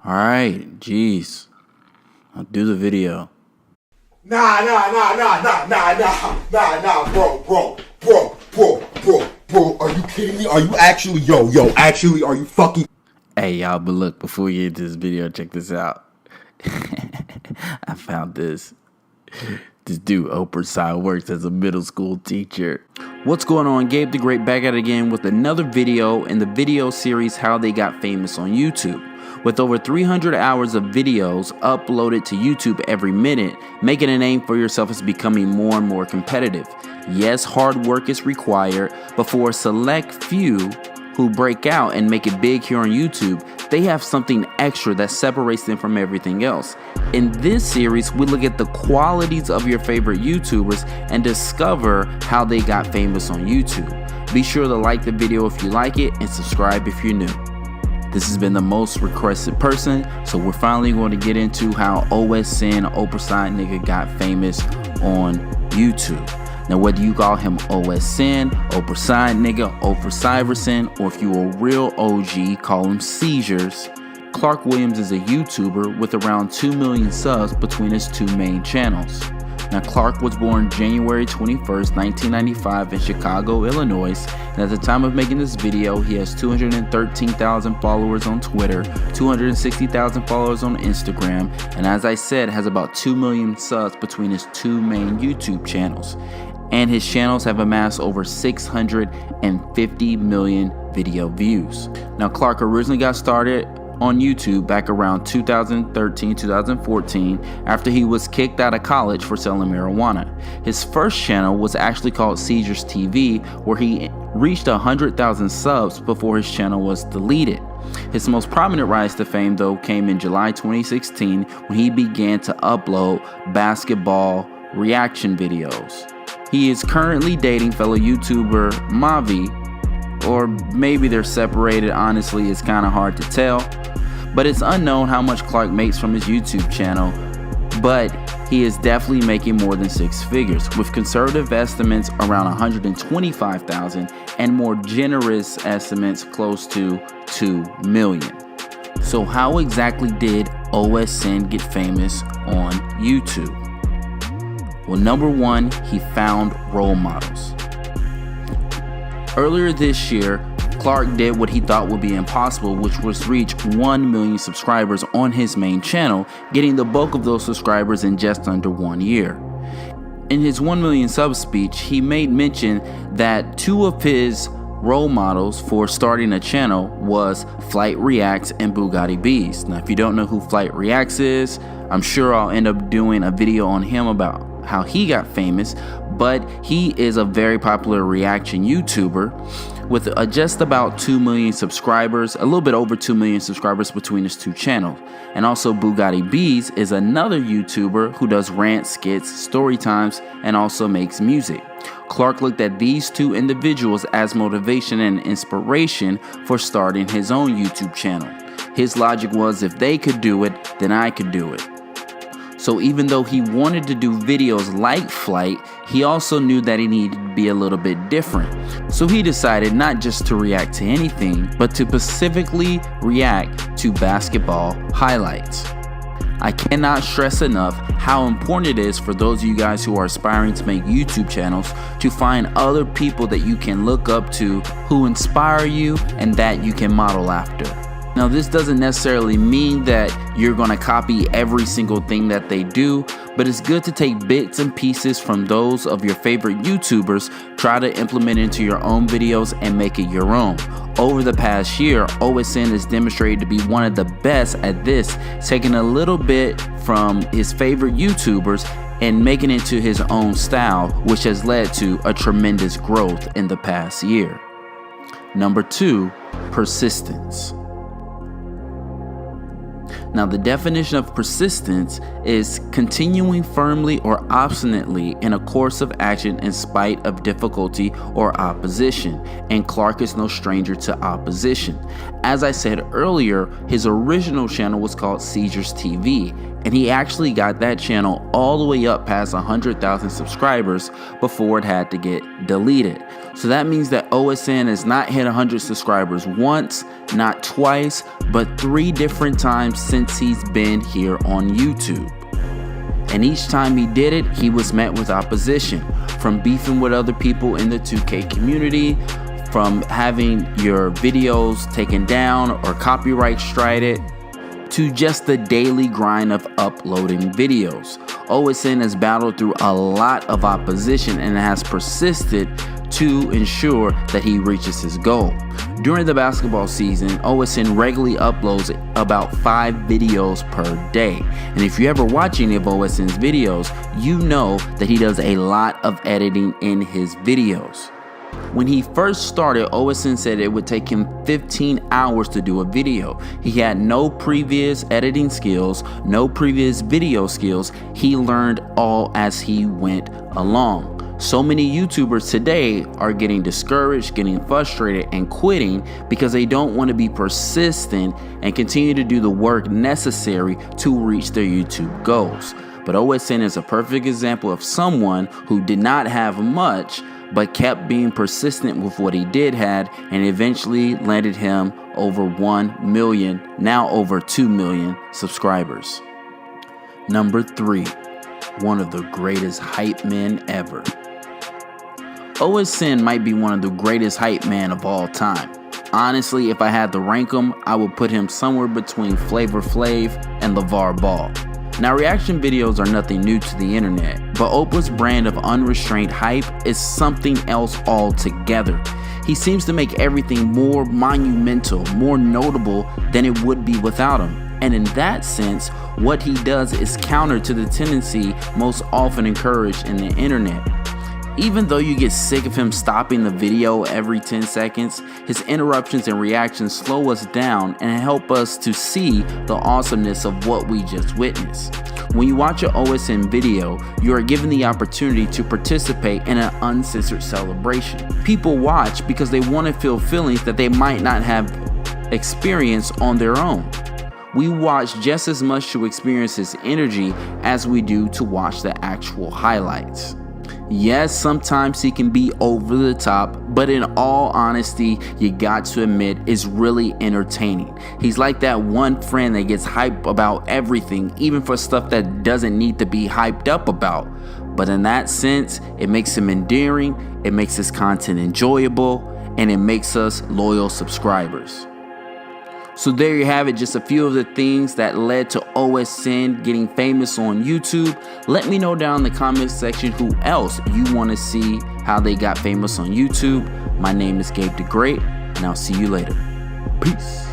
Alright, jeez. I'll do the video. Nah, bro. Are you kidding me? Are you actually, actually, are you fucking? Hey, y'all, but look, before we get into this video, check this out. I found this. This dude, Oprah Side, works as a middle school teacher. What's going on? Gabe the Great back at it again with another video in the video series How They Got Famous on YouTube. With over 300 hours of videos uploaded to YouTube every minute, making a name for yourself is becoming more and more competitive. Yes, hard work is required, but for a select few who break out and make it big here on YouTube, they have something extra that separates them from everything else. In this series, we look at the qualities of your favorite YouTubers and discover how they got famous on YouTube. Be sure to like the video if you like it and subscribe if you're new. This has been the most requested person, so we're finally going to get into how OSN, Oprah Side Nigga, got famous on YouTube. Now, whether you call him OSN, Oprah Side Nigga, Oprah Syverson, or if you're a real OG, call him Seizures, Clark Williams is a YouTuber with around 2 million subs between his two main channels. Now, Clark was born January 21st, 1995 in Chicago, Illinois, and at the time of making this video, he has 213,000 followers on Twitter, 260,000 followers on Instagram, and as I said, has about 2 million subs between his two main YouTube channels. And his channels have amassed over 650 million video views. Now, Clark originally got started on YouTube back around 2013-2014 after he was kicked out of college for selling marijuana. His first channel was actually called Seizures TV, where he reached 100,000 subs before his channel was deleted. His most prominent rise to fame, though, came in July 2016 when he began to upload basketball reaction videos. He is currently dating fellow YouTuber Mavi, or maybe they're separated. Honestly, it's kind of hard to tell. But it's unknown how much Clark makes from his YouTube channel, but he is definitely making more than 6 figures, with conservative estimates around 125,000 and more generous estimates close to 2 million. So how exactly did OSN get famous on YouTube? Well, number one, he found role models. Earlier this year, Clark did what he thought would be impossible, which was reach 1 million subscribers on his main channel, getting the bulk of those subscribers in just under 1 year. In his 1 million sub speech, he made mention that 2 of his role models for starting a channel was Flight Reacts and Bugatti Bees. Now, if you don't know who Flight Reacts is, I'm sure I'll end up doing a video on him about how he got famous, but he is a very popular reaction YouTuber with just about 2 million subscribers, a little bit over 2 million subscribers between his two channels. And also Bugatti Bees is another YouTuber who does rant skits, story times, and also makes music. Clark looked at these two individuals as motivation and inspiration for starting his own YouTube channel. His logic was, if they could do it, then I could do it. So even though he wanted to do videos like Flight, he also knew that he needed to be a little bit different. So he decided not just to react to anything, but to specifically react to basketball highlights. I cannot stress enough how important it is for those of you guys who are aspiring to make YouTube channels to find other people that you can look up to, who inspire you and that you can model after. Now, this doesn't necessarily mean that you're going to copy every single thing that they do, but it's good to take bits and pieces from those of your favorite YouTubers, try to implement it into your own videos and make it your own. Over the past year, OSN has demonstrated to be one of the best at this, taking a little bit from his favorite YouTubers and making it to his own style, which has led to a tremendous growth in the past year. Number 2, persistence. Now, the definition of persistence is continuing firmly or obstinately in a course of action in spite of difficulty or opposition, and Clark is no stranger to opposition. As I said earlier, his original channel was called Seizures TV, And he actually got that channel all the way up past 100,000 subscribers before it had to get deleted. So that means that OSN has not hit 100 subscribers once, not twice, but 3 different times since he's been here on YouTube. And each time he did it, he was met with opposition, from beefing with other people in the 2K community, from having your videos taken down or copyright strided, to just the daily grind of uploading videos. OSN has battled through a lot of opposition and has persisted to ensure that he reaches his goal. During the basketball season, OSN regularly uploads about 5 videos per day. And if you ever watch any of OSN's videos, you know that he does a lot of editing in his videos. When he first started, OSN said it would take him 15 hours to do a video. He had no previous editing skills, no previous video skills. He learned all as he went along. So many YouTubers today are getting discouraged, getting frustrated, and quitting because they don't want to be persistent and continue to do the work necessary to reach their YouTube goals. But OSN is a perfect example of someone who did not have much, but kept being persistent with what he did had, and eventually landed him over 1 million, now over 2 million subscribers. Number 3, one of the greatest hype men ever. OSN might be one of the greatest hype men of all time. Honestly, if I had to rank him, I would put him somewhere between Flavor Flav and LeVar Ball. Now, reaction videos are nothing new to the internet, but Oprah's brand of unrestrained hype is something else altogether. He seems to make everything more monumental, more notable than it would be without him. And in that sense, what he does is counter to the tendency most often encouraged in the internet. Even though you get sick of him stopping the video every 10 seconds, his interruptions and reactions slow us down and help us to see the awesomeness of what we just witnessed. When you watch an OSN video, you are given the opportunity to participate in an uncensored celebration. People watch because they want to feel feelings that they might not have experienced on their own. We watch just as much to experience his energy as we do to watch the actual highlights. Yes, sometimes he can be over the top, but in all honesty, you got to admit, it's really entertaining. He's like that one friend that gets hyped about everything, even for stuff that doesn't need to be hyped up about. But in that sense, it makes him endearing, it makes his content enjoyable, and it makes us loyal subscribers. So there you have it, just a few of the things that led to OSN getting famous on YouTube. Let me know down in the comment section who else you want to see how they got famous on YouTube. My name is Gabe the Great, and I'll see you later. Peace.